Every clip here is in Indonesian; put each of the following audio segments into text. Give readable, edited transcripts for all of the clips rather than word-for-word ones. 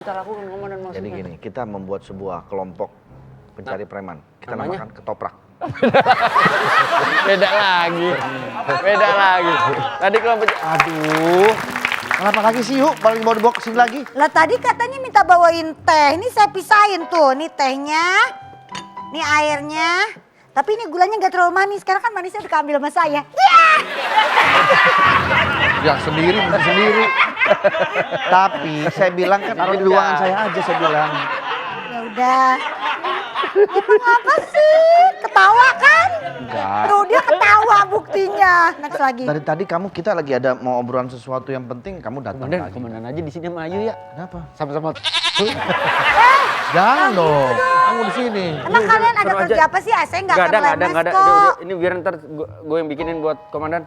Kita lakukan komandan maksudnya. Jadi gini, kita membuat sebuah kelompok pencari preman. Kita namanya? namakan ketoprak. Beda lagi. Beda lagi. Tadi kelompok aduh. Kenapa lagi sih yuk? Paling mau dibawa kesini lagi? Lah tadi katanya minta bawain teh. Ini saya pisahin tuh. Nih tehnya. Nih airnya. Tapi ini gulanya gak terlalu manis. Sekarang kan manisnya udah keambil sama saya. Ya sendiri, mesti sendiri. Tapi saya bilang kan taruh di ruangan saya aja, saya bilang. Ya udah. Emang apa sih? Ketawa kan? Enggak. Tuh dia ketawa buktinya. Next lagi. Dari tadi kita lagi ada mau obrolan sesuatu yang penting, kamu datang Komandan, lagi. komandan aja di sini sama Ayu ya. Kenapa? Sama-sama. Jangan dong, kamu di sini. Emang kalian ada seru kerja aja. apa sih? Saya nggak akan Nggak ada. lemes Udah, kok. ini biar ntar gue yang bikinin buat komandan.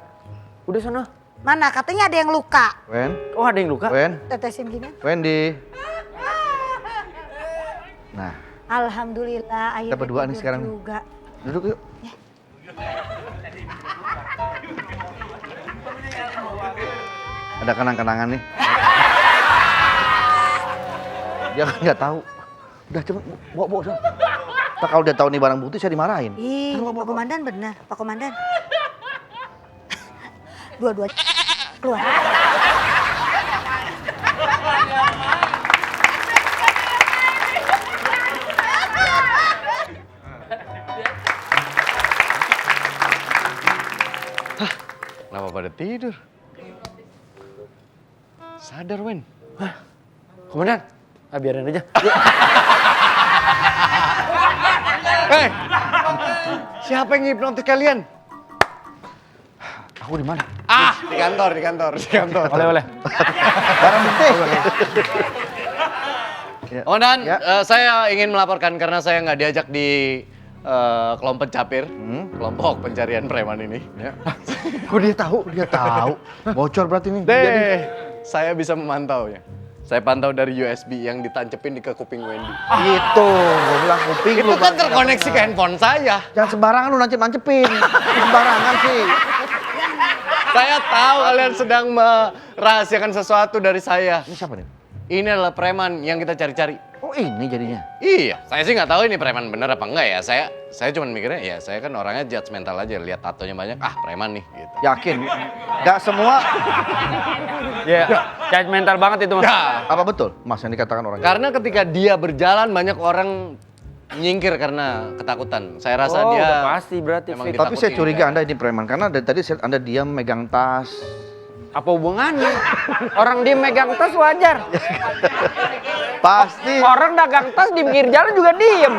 Udah sana. Mana? Katanya ada yang luka. Wen, Oh ada yang luka? Wen, Tetesin gini. Wendy. Nah, Alhamdulillah akhirnya berdua nih tidur sekarang. juga. duduk yuk. Ada kenang-kenangan nih. Dia kan nggak tahu. Udah cepet, bawa sana. Ntar kalau dia tahu nih barang bukti saya dimarahin. Ih, Pak Komandan benar, Pak Komandan. Dua-dua keluar. Kenapa pada tidur? Sadar, Wen. Hah? Komandan? Biarin aja. Hei! Siapa yang hipnotis kalian? Aku di mana? Di kantor. Oleh. Barang bukti. Oh, dan Ya. saya ingin melaporkan karena saya nggak diajak di kelompok capir, kelompok pencarian preman ini. Ya. Kok dia tahu? Dia tahu. Bocor berarti nih. Deh, saya bisa memantaunya. Saya pantau dari USB yang ditancepin di ke kuping Wendy. Itu, gue bilang kuping Itu lu. kan Bang. terkoneksi ke handphone saya. Jangan sembarangan lu nancep-nancepin. Sembarangan sih. Saya tahu kalian sedang merahasiakan sesuatu dari saya. Ini siapa nih? Ini adalah preman yang kita cari-cari. Oh ini jadinya. Iya, saya sih nggak tahu ini preman bener apa enggak ya. Saya cuma mikirnya ya saya kan orangnya judgmental aja, lihat tatonya banyak, preman nih gitu. Yakin? Gak semua. Ya, judgmental banget itu mas. Ya, Apa betul mas yang dikatakan orang? karena ketika dia berjalan banyak orang nyingkir karena ketakutan. Saya rasa Oh, dia udah pasti berarti memang fit. Tapi saya ditakutin, curiga ya. Anda ini preman karena dari tadi Anda diam megang tas. Apa hubungannya? Orang dia megang tas wajar. Pasti, Orang dagang tas di pinggir jalan juga diem.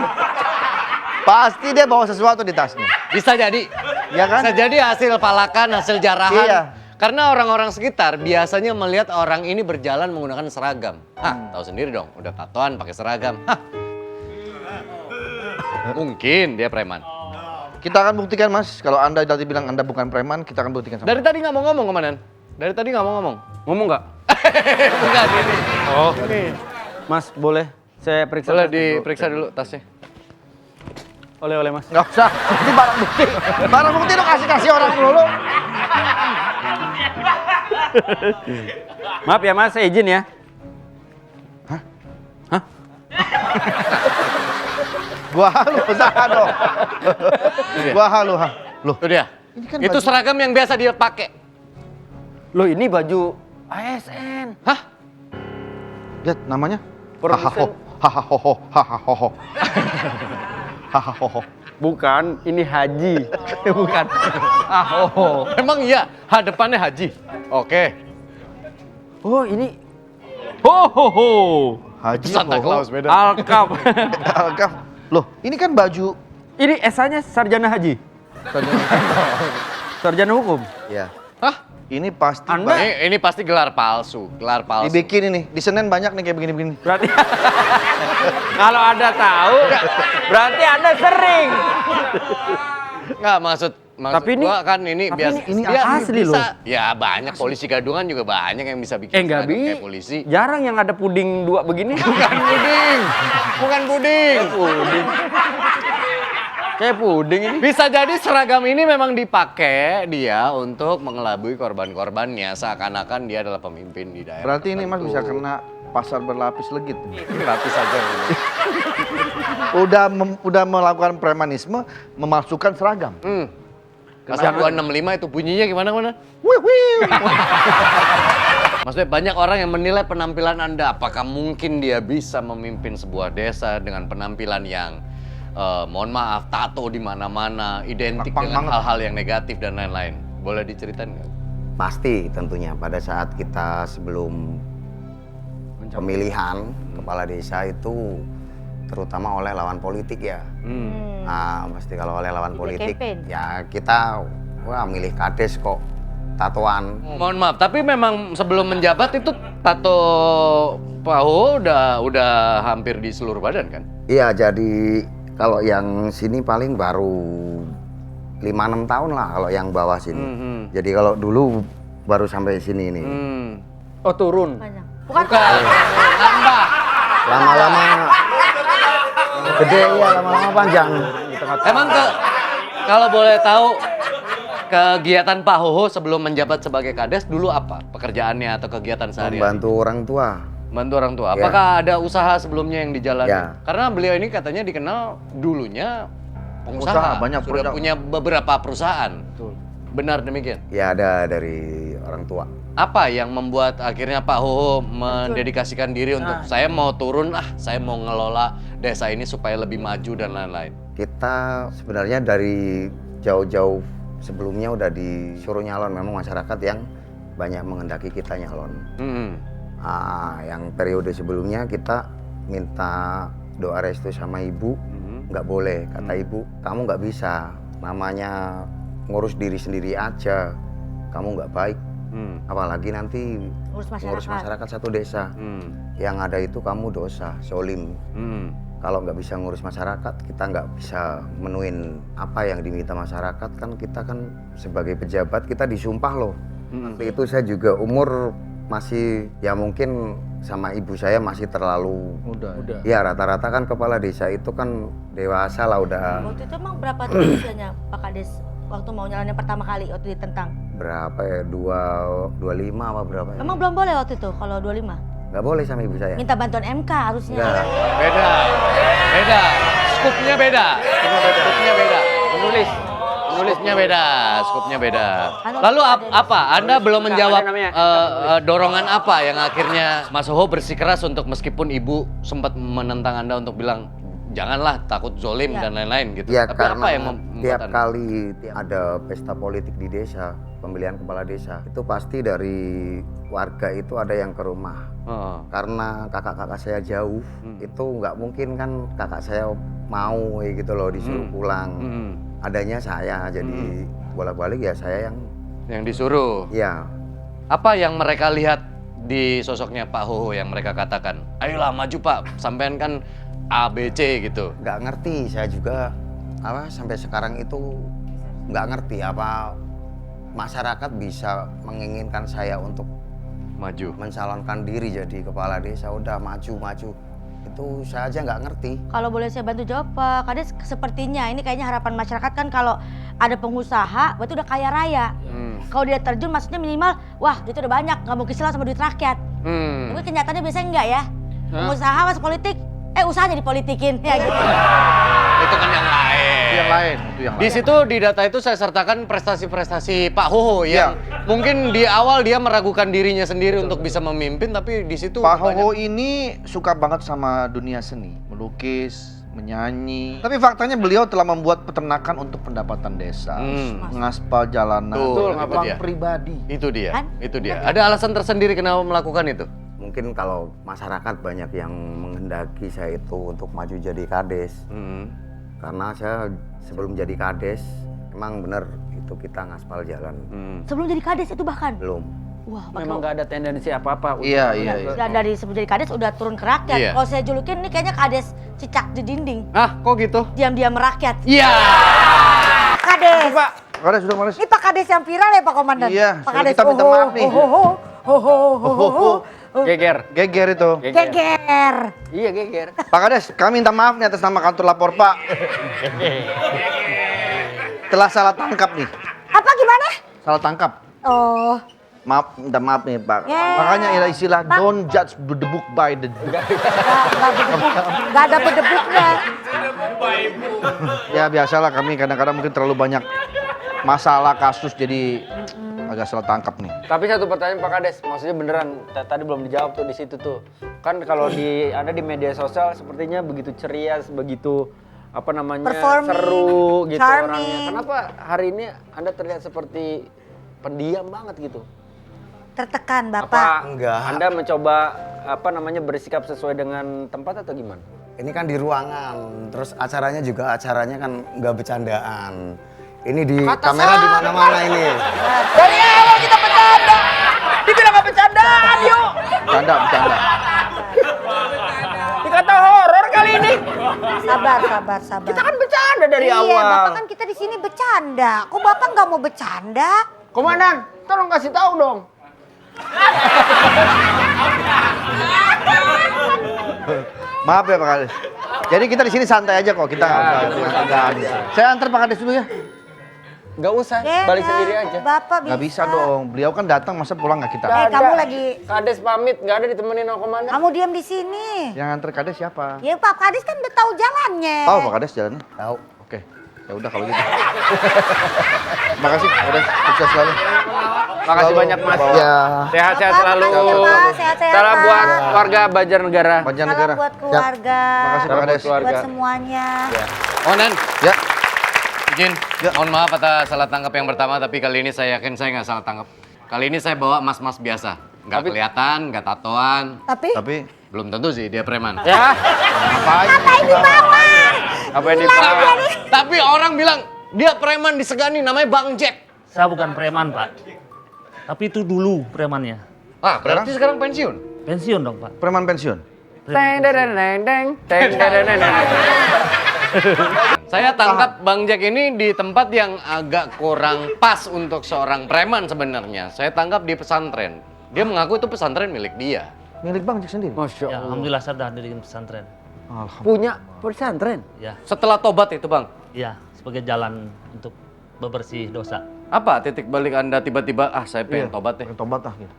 pasti dia bawa sesuatu di tasnya. Bisa jadi. Ya kan? Bisa jadi hasil palakan, hasil jarahan. Iya. Karena orang-orang sekitar biasanya melihat orang ini berjalan menggunakan seragam. Tahu sendiri dong, udah tatoan pakai seragam. Mungkin dia preman. Kita akan buktikan mas, kalau Anda tadi bilang Anda bukan preman, kita akan buktikan sama. Dari tadi nggak mau ngomong, Komandan. Dari tadi nggak mau ngomong. Ngomong nggak? Enggak, ini. Oh, Ini. mas boleh saya periksa? Boleh tas? diperiksa dulu tasnya. Oleh mas. Nggak usah, ini barang bukti. Barang bukti lu kasih orang dulu. Maaf ya mas, saya izin ya. Gua halu, usaha dong. Gua halu, ha. Loh, Itu dia. Ini kan Itu baju- seragam yang biasa dia pakai. Loh ini baju ASN. Hah? lihat namanya. Produsen. Hahaho, hahaho. Hahaho. Bukan, ini Haji. Bukan. Oh. Emang iya, depannya Haji. Oke. Oh ini. Ho. Haji Santa Hoho. Claus beda. Alkaf. Alkaf. Loh, ini kan baju. Ini esanya sarjana haji. Sarjana hukum. Ya. Hah? Ini pasti Anda- Ini pasti gelar palsu. dibikin ini. Di Senen banyak nih kayak begini-begini. Berarti kalau Anda tahu, berarti Anda sering. Nggak, maksud Tapi ini- gua kan ini tapi biasa. ini dia asli bisa, loh. Ya banyak polisi gadungan juga banyak yang bisa bikin Enggak seragam bi. kayak polisi. Jarang yang ada puding dua begini. Bukan puding. Bukan puding. Kayak puding ini. Bisa jadi seragam ini memang dipakai dia untuk mengelabui korban-korbannya seakan-akan dia adalah pemimpin di daerah. Berarti ini Mas bisa kena pasal berlapis legit. Gratis saja ini. Udah melakukan premanisme, memasukkan seragam. Pasal 265 itu bunyinya gimana? Wih, wih. Maksudnya banyak orang yang menilai penampilan Anda, apakah mungkin dia bisa memimpin sebuah desa dengan penampilan yang mohon maaf, tato di mana-mana, identik Pang-pang dengan banget. hal-hal yang negatif dan lain-lain. Boleh diceritain nggak? Pasti tentunya pada saat kita sebelum pemilihan kepala desa itu terutama oleh lawan politik ya. Nah, pasti kalau oleh lawan Ide politik campaign. ya kita milih kades kok tatoan. Mohon maaf, tapi memang sebelum menjabat itu tato Pak Ho udah hampir di seluruh badan kan? Iya, jadi kalau yang sini paling baru 5-6 tahun lah kalau yang bawah sini. Jadi kalau dulu baru sampai sini nih. Oh turun. Panjang. Bukan. Nambah. Lama-lama gede ya, lama-lama panjang. Emang kalau boleh tahu kegiatan Pak Hoho sebelum menjabat sebagai kades dulu apa? Pekerjaannya atau kegiatan sehari-hari? Membantu orang tua. Bantu orang tua. Ya. Apakah ada usaha sebelumnya yang dijalani? Ya. Karena beliau ini katanya dikenal dulunya pengusaha, Pengusaha, banyak sudah produk. punya beberapa perusahaan. Betul. Benar demikian? Ya ada dari orang tua. Apa yang membuat akhirnya Pak Hoho mendedikasikan diri untuk saya mau turun saya mau ngelola desa ini supaya lebih maju dan lain-lain? Kita sebenarnya dari jauh-jauh sebelumnya udah disuruh nyalon, memang masyarakat yang banyak menghendaki kita nyalon. Yang periode sebelumnya kita minta doa restu sama ibu, nggak boleh, kata ibu, kamu nggak bisa, namanya ngurus diri sendiri aja, kamu nggak baik, apalagi nanti ngurus masyarakat satu desa, yang ada itu kamu dosa, zolim. Kalau nggak bisa ngurus masyarakat, kita nggak bisa menuin apa yang diminta masyarakat, kan kita kan sebagai pejabat kita disumpah loh. Waktu itu saya juga umur masih ya mungkin sama ibu saya masih terlalu Udah. ya rata-rata kan kepala desa itu kan dewasa lah udah Waktu itu emang berapa tuh usianya Pak Kades waktu mau nyalonin pertama kali waktu ditentang? berapa ya 25 apa berapa ya? Emang belum boleh waktu itu kalau 25? Nggak boleh sama ibu saya. Minta bantuan MK harusnya. Nggak. Beda. Skupnya beda. Menulisnya beda, skupnya beda. Lalu apa? Anda belum menjawab dorongan apa yang akhirnya Mas Hoho bersikeras untuk meskipun ibu sempat menentang Anda untuk bilang janganlah takut zolim dan lain-lain gitu. Ya Tapi karena apa yang membuat tiap Anda? kali ada pesta politik di desa, pemilihan kepala desa, itu pasti dari warga itu ada yang ke rumah. Karena kakak-kakak saya jauh, itu nggak mungkin kan kakak saya mau gitu loh disuruh pulang. Adanya saya, jadi bolak-balik ya saya yang disuruh. ya Apa yang mereka lihat di sosoknya Pak Hoho yang mereka katakan, ayolah maju Pak, sampean kan A, B, C gitu. nggak ngerti saya juga sampai sekarang itu nggak ngerti apa masyarakat bisa menginginkan saya untuk Maju. mencalonkan diri jadi kepala desa. Udah maju itu saya aja nggak ngerti. Kalau boleh saya bantu jawab Pak Kades, sepertinya ini kayaknya harapan masyarakat kan kalau ada pengusaha berarti udah kaya raya. Kalau dia terjun maksudnya minimal, wah duitnya udah banyak, nggak mau kisilah sama duit rakyat. Tapi kenyataannya biasanya enggak ya. Pengusaha masuk politik, usahanya dipolitikin ya gitu. Itu kan yang lain. Yang lain. Di situ di data itu saya sertakan prestasi-prestasi Pak Hoho yang mungkin di awal dia meragukan dirinya sendiri untuk bisa memimpin, tapi di situ Pak Hoho banyak- ini suka banget sama dunia seni, melukis, menyanyi. Tapi faktanya beliau telah membuat peternakan untuk pendapatan desa, mengaspal jalanan, Betul, itu uang dia. pribadi. Itu dia, Kan? itu dia. Ada alasan tersendiri kenapa melakukan itu? Mungkin kalau masyarakat banyak yang menghendaki saya itu untuk maju jadi kades. Karena saya sebelum jadi kades, emang bener itu kita ngaspal jalan. Sebelum jadi Kades itu bahkan. Belum. Wah, Memang nggak ada tendensi apa-apa. Iya. Dan dari sebelum jadi Kades udah turun ke rakyat. Iya. Kalau saya julukin ini kayaknya Kades cicak di dinding. Ah, kok gitu? Diam-diam merakyat. Iya. Kades. Pak, Kades sudah males. Ini Pak Kades yang viral ya Pak Komandan? Iya, Pak sudah Kades. kita minta maaf nih. Geger. Geger itu. Geger. Iya, geger. Pak Kades, kami minta maaf nih atas nama kantor lapor Pak. Telah salah tangkap nih. Apa gimana? Salah tangkap. Oh. Maaf, minta maaf nih Pak. Ya. Makanya ada istilah don't judge the book by the Gak ada berdebuknya. Ya biasalah kami kadang-kadang mungkin terlalu banyak masalah kasus jadi agak salah tangkap nih. Tapi satu pertanyaan Pak Kades, maksudnya beneran tadi belum dijawab tuh di situ tuh. Kan kalau Anda di media sosial sepertinya begitu ceria, begitu apa namanya Performing, seru gitu charming. orangnya. Kenapa hari ini Anda terlihat seperti pendiam banget gitu? Tertekan Apa Bapak. Enggak. Anda mencoba apa namanya bersikap sesuai dengan tempat atau gimana? Ini kan di ruangan, terus acaranya kan nggak bercandaan. Ini di kamera di mana-mana ini. Dari awal kita bercanda, dibilang nggak bercandaan yuk. Bercanda. Dikata horor kali ini. Sabar. Kita kan bercanda dari Iya, awal. Bapak kan kita di sini bercanda. Kok Bapak nggak mau bercanda? Komandan, tolong kasih tahu dong. Maaf ya Pak Kades. Jadi kita di sini santai aja kok, kita nggak Saya antar Pak Kades dulu ya. Gak usah, Ya, balik sendiri aja. Bapak Nggak bisa dong, beliau kan datang masa pulang nggak kita. Kamu lagi. Kades pamit, nggak ada ditemenin sama komandan. Kamu diam di sini. Yang antar Kades siapa? Ya Pak Kadis kan udah tahu jalannya. Tahu Pak Kades jalannya? Tahu. Oke, ya udah kalau gitu. Makasih Pak Kades, sukses selalu. Makasih banyak Mas. Ya. Sehat-sehat Bapak, selalu. makasih ya, Pak. Sehat-sehat, Salam Pak. buat warga Banjarnegara. Banjarnegara. Salam buat keluarga. Makasih Pak Salam buat Kades. keluarga. Buat semuanya. Komandan, Ya. izin. Mohon maaf atas salah tangkap yang pertama, tapi kali ini saya yakin saya nggak salah tangkap. Kali ini saya bawa mas-mas biasa. Nggak kelihatan, nggak tatoan. Tapi Belum tentu sih dia preman. Ya, Ngapain dibawa? apa yang dibawa? Tapi orang bilang dia preman disegani, namanya Bang Jack. Saya bukan preman, Pak. Tapi itu dulu premannya. Ah, berarti sekarang pensiun? Pensiun dong, Pak. preman pensiun. Teng deng deng deng teng deng deng deng. Saya tangkap Bang Jack ini di tempat yang agak kurang pas untuk seorang preman sebenarnya. Saya tangkap di pesantren. Dia mengaku itu pesantren milik dia. Milik Bang Jack sendiri. Masya Ya, Allah. alhamdulillah saya sudah dirikan pesantren. Punya pesantren. Ya, Setelah tobat itu Bang, ya sebagai jalan untuk bebersih dosa. apa titik balik Anda tiba-tiba, saya pengen tobat deh. Pengen tobat ah gitu.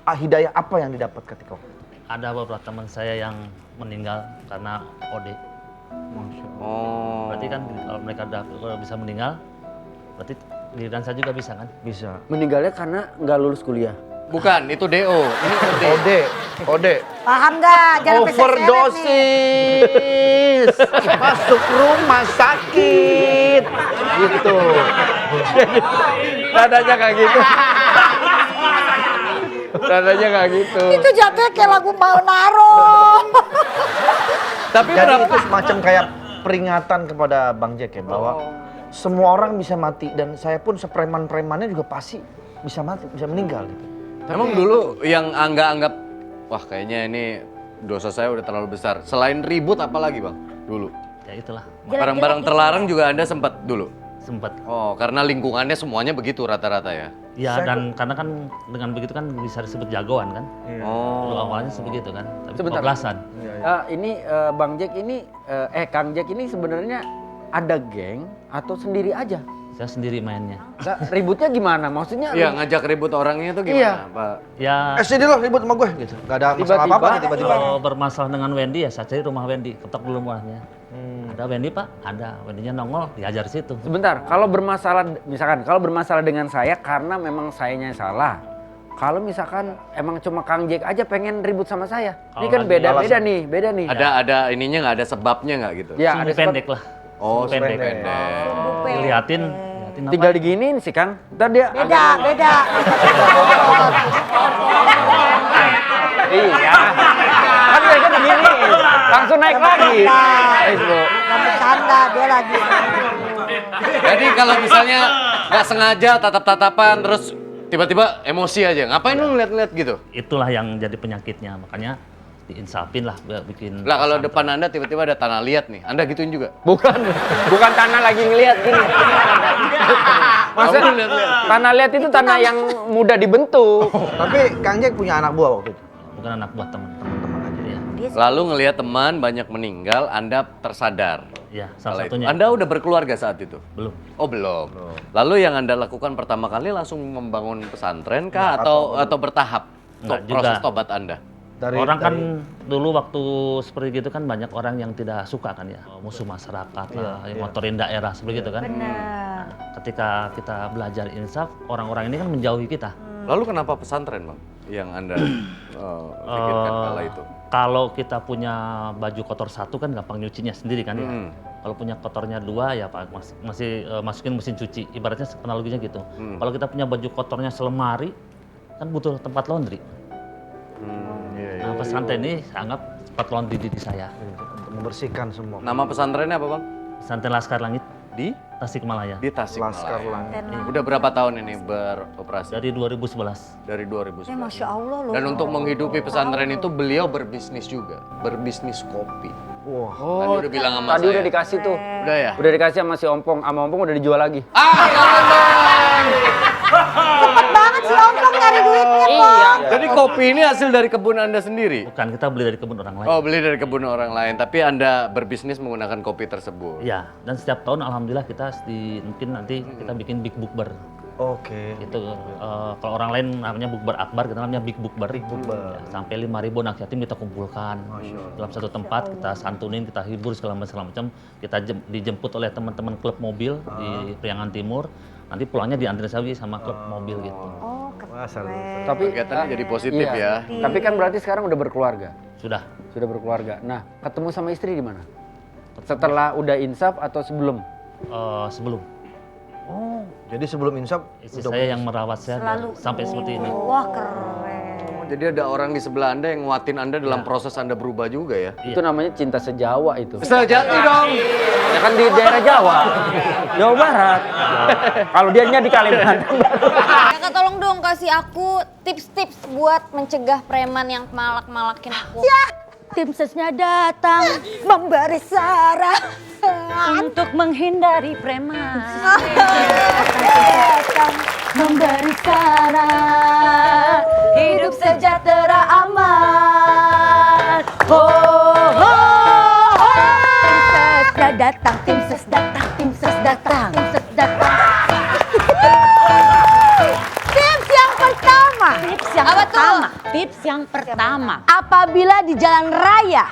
Hidayah apa yang didapat ketika itu? Ada beberapa teman saya yang meninggal karena OD. Masya Allah. Oh. Berarti kan kalau mereka udah bisa meninggal, berarti giliran saya juga bisa kan? Bisa. Meninggalnya karena nggak lulus kuliah. Bukan, itu DO. Ini OD. Ode. Paham nggak? Jangan sampai seret nih. Overdosis. Masuk rumah sakit. Gitu. Nadanya kayak gitu. Nadanya kayak gitu. Itu jatuhnya kayak lagu mau naro. Tapi Jadi berapa? itu semacam kayak peringatan kepada Bang Jack ya bahwa semua orang bisa mati dan saya pun sepreman-premannya juga pasti bisa mati, bisa meninggal gitu. Emang dulu yang anggap, wah kayaknya ini dosa saya udah terlalu besar. Selain ribut apa lagi Bang dulu? Ya itulah, Barang-barang terlarang juga Anda sempat dulu? sempat. Oh, karena lingkungannya semuanya begitu rata-rata ya? Ya, dan karena kan dengan begitu kan bisa disebut jagoan kan? Dulu Oh. awalnya seperti itu kan, tapi Sebentar. kebablasan. Ini Bang Jack ini, Kang Jack ini sebenarnya ada geng atau sendiri aja? Saya sendiri mainnya. Nah, ributnya gimana? Maksudnya Iya, ngajak ribut orangnya itu gimana Iya. Pak? Ya, SD lo ribut sama gue gitu. Gak ada masalah Tiba-tiba- apa-apa nih tiba-tiba. kalau bermasalah dengan Wendy ya saya cari rumah Wendy, ketok dulu rumahnya. Ada Wendy Pak? Ada. Wendy-nya nongol, diajar situ. sebentar, kalau bermasalah, misalkan kalau bermasalah dengan saya karena memang sayanya salah. Kalau misalkan emang cuma Kang Jack aja pengen ribut sama saya. Ini Kalau kan lagi beda nih. Ada ininya nggak ada sebabnya nggak gitu? Ya, Sumbu ada sebab. pendek lah. Oh, Sumbu pendek. pendek. Dilihatin apa? Tinggal diginiin sih Kang. Ntar dia Beda. Iya. Kan mereka diginiin. Langsung naik lagi. Itu. Nggak bercanda dia lagi. Jadi kalau misalnya nggak sengaja tatap-tatapan terus tiba-tiba emosi aja, ngapain lu ngeliat-ngeliat gitu? Itulah yang jadi penyakitnya, makanya diinsafin lah bikin. Lah kalau depan Anda tiba-tiba ada tanah liat nih, Anda gituin juga? Bukan tanah lagi ngelihat gini. Maksudnya tanah liat itu tanah yang mudah dibentuk. Tapi Kang Jack punya anak buah waktu itu. bukan anak buah teman. Teman-teman aja. Iya. Lalu ngelihat teman banyak meninggal, Anda tersadar. Iya, Kala salah itu. satunya. Anda udah berkeluarga saat itu? Belum. Oh belum. Lalu yang Anda lakukan pertama kali langsung membangun pesantren kah atau bertahap? Enggak Proses juga. tobat Anda? Orang kan dulu waktu seperti gitu kan banyak orang yang tidak suka kan ya, musuh masyarakat lah, yang ngotorin daerah seperti itu kan. Benar. Ketika kita belajar insaf, orang-orang ini kan menjauhi kita. Lalu kenapa pesantren, Bang? Yang Anda pikirkan kala itu? Kalau kita punya baju kotor satu kan gampang nyucinya sendiri kan ya. Kalau punya kotornya dua ya Pak masih masukin mesin cuci. Ibaratnya analoginya gitu. Kalau kita punya baju kotornya selemari kan butuh tempat laundry. Nah, pesantren ini sangat tempat laundry diri saya. Untuk membersihkan semua. Nama pesantrennya apa, Bang? Pesantren Laskar Langit Di Tasikmalaya. Laskar Tasikmalaya. Langit. Udah berapa tahun ini beroperasi? Dari 2011. Dari 2011. Masya Allah loh. Dan untuk menghidupi pesantren itu beliau berbisnis juga, berbisnis kopi. Wah. Tadi udah bilang sama Tadi saya. udah dikasih tuh. Udah ya? Udah dikasih sama si Ompong udah dijual lagi. Jangan dong! Banget sih Ompong nyari duitnya. Iya. Jadi kopi ini hasil dari kebun Anda sendiri? Bukan, kita beli dari kebun orang lain. Oh, beli dari kebun orang lain, tapi Anda berbisnis menggunakan kopi tersebut. Iya, dan setiap tahun alhamdulillah kita mungkin nanti kita bikin big bukber. Oke. Itu kalau orang lain namanya bukber akbar, kita namanya big bukber. Ya, sampai 5.000 anak yatim kita kumpulkan dalam satu tempat, kita santunin, kita hibur segala macam. Kita dijemput oleh teman-teman klub mobil di Priangan Timur. Nanti pulangnya diantar sama klub mobil gitu. Oh, Wah, seru. Tapi Kegiatannya jadi positif ya. Tapi kan berarti sekarang udah berkeluarga. Sudah. Sudah berkeluarga. Nah, ketemu sama istri di mana? Setelah udah insaf atau sebelum? Sebelum Oh, jadi sebelum insaf istri saya yang merawat saya sampai seperti ini. wah keren. Jadi ada orang di sebelah Anda yang nguatin Anda dalam proses Anda berubah juga ya? Iya. Itu namanya cinta sejawa itu. Sejati dong! Ya kan di daerah Jawa. Jawa Barat. Kalau dianya di Kalimantan. Kakak tolong dong kasih aku tips-tips buat mencegah preman yang malak-malakin aku. Tim sesnya datang memberi saran Untuk menghindari preman. datang memberi saran hidup sejahtera aman. Ho ho ho. Tim ses datang, tim ses datang, tim ses datang, tim ses datang. Tips yang pertama. Tips yang Apa pertama. Tips yang pertama. Apabila di jalan raya,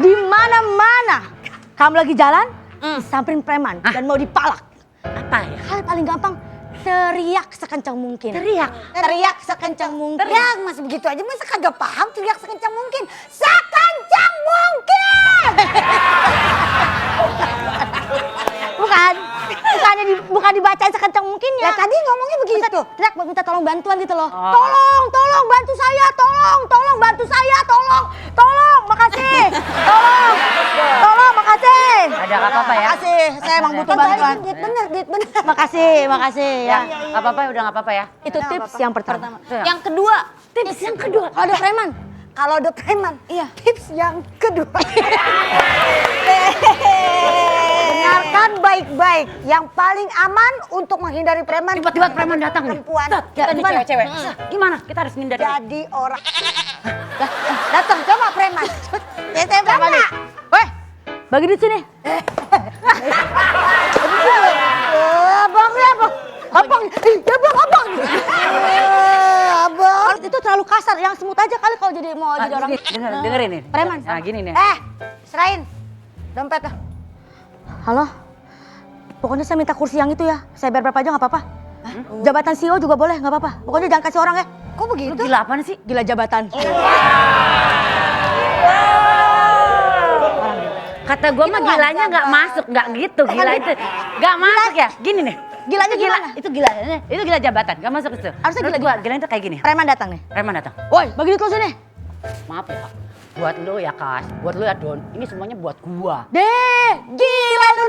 di mana-mana kamu lagi jalan, disamperin preman dan mau dipalak. Apa ya? Hal paling gampang, teriak sekencang mungkin. Teriak. Teriak sekencang mungkin. Teriak, Mas begitu aja masa kagak paham teriak sekencang mungkin. Sekencang mungkin. bukan dibacain sekencang mungkin ya. Tadi ngomongnya begitu. Teriak minta tolong bantuan gitu loh. Tolong bantu saya, tolong bantu saya, tolong, makasih. Tolong, makasih. Ada apa-apa ya? Makasih, saya emang butuh bantuan. Duit bener. Makasih ya. Gak apa-apa, udah gak apa-apa ya. Itu tips yang pertama. Yang kedua, Tips yang kedua, kalau ada preman, iya. Tips yang kedua. Dengarkan baik-baik. Yang paling aman untuk menghindari preman. Tiba-tiba preman datang nih. Perempuan. Kita nih Gimana? cewek-cewek. Gimana? Kita harus menghindari. Jadi orang. Datang, coba preman. Saya preman nih. Weh, bagi duit sini. Abang. Abang. Itu terlalu kasar, yang semut aja kali kalau jadi mau jadi orang. Dengerin nih. Preman. Nah gini nih. Serain dompetnya. Halo, pokoknya saya minta kursi yang itu ya. Saya bayar berapa aja nggak apa-apa. Jabatan CEO juga boleh, nggak apa-apa. Pokoknya jangan kasih orang ya. Kok begitu? Lu gila apaan sih? Gila jabatan. Kata gue mah gilanya gak masuk, gak gitu. Gila itu gak masuk ya. Gini nih. Gilanya Itu gila, gimana? itu gila. Itu gila jabatan, gak masuk ke situ. Harusnya Menurut gila gua, gila itu kayak gini. Preman datang nih. Preman datang. Woi, bagi duit lo sini. Maaf ya. Buat lu ya Kas, buat lu ya Don. Ini semuanya buat gua. Deh, gila lu